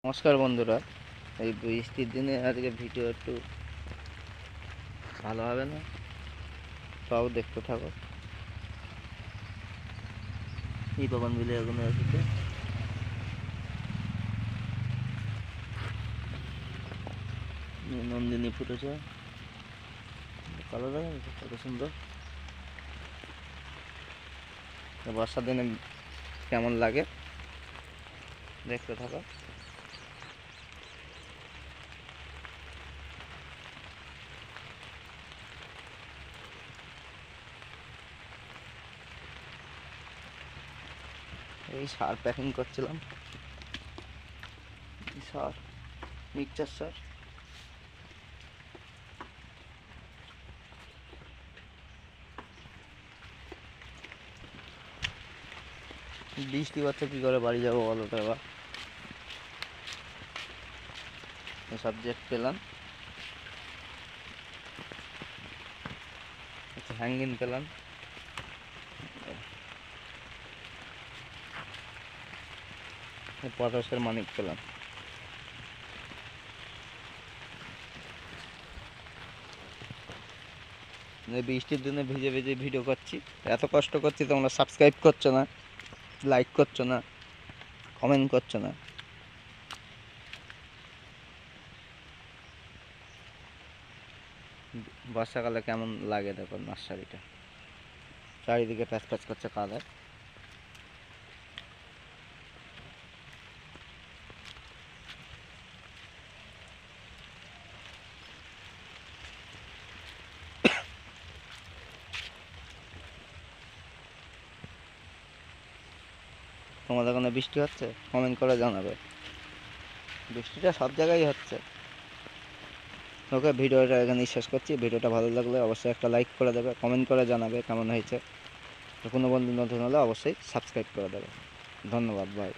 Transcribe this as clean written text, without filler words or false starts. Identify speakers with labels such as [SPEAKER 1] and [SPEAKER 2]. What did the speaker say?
[SPEAKER 1] নমস্কার বন্ধুরা, এই বৃষ্টির দিনে আজকে ভিডিও একটু ভালো হবে না, সব দেখতে থাকো। এই বাগান বিলে এখনো আসছে, নন্দিনী ফুটেছে, কালো দেখা যাচ্ছে কত সুন্দর। বর্ষার দিনে কেমন লাগে দেখতে থাকো। এই সার প্যাকিং করছিলাম, সার মিক্সচার সার। বৃষ্টি হচ্ছে, কী করে বাড়ি যাবো বলো তো। এবার সাবজেক্ট পেলাম, একটা হ্যাঙ্গিং পেলাম, পটাশের মানিক পেলাম। বৃষ্টির দিনে ভিজে ভিজে ভিডিও করছি, এত কষ্ট করছি, তোমরা সাবস্ক্রাইব করছো না, লাইক করছো না, কমেন্ট করছো না। বর্ষাকালে কেমন লাগে দেখো নার্সারিটা, চারিদিকে প্যাচ প্যাচ করছে কাদায়। তোমাদের ওখানে বৃষ্টি হচ্ছে? কমেন্ট করে জানাবে। বৃষ্টিটা সব জায়গায় হচ্ছে। ওকে, ভিডিওটা এখানেই শেষ করছি। ভিডিওটা ভালো লাগলে অবশ্যই একটা লাইক করে দেবে, কমেন্ট করে জানাবে কেমন হয়েছে। কোনো বন্ধু নতুন হলে অবশ্যই সাবস্ক্রাইব করে দেবে। ধন্যবাদ, বাই।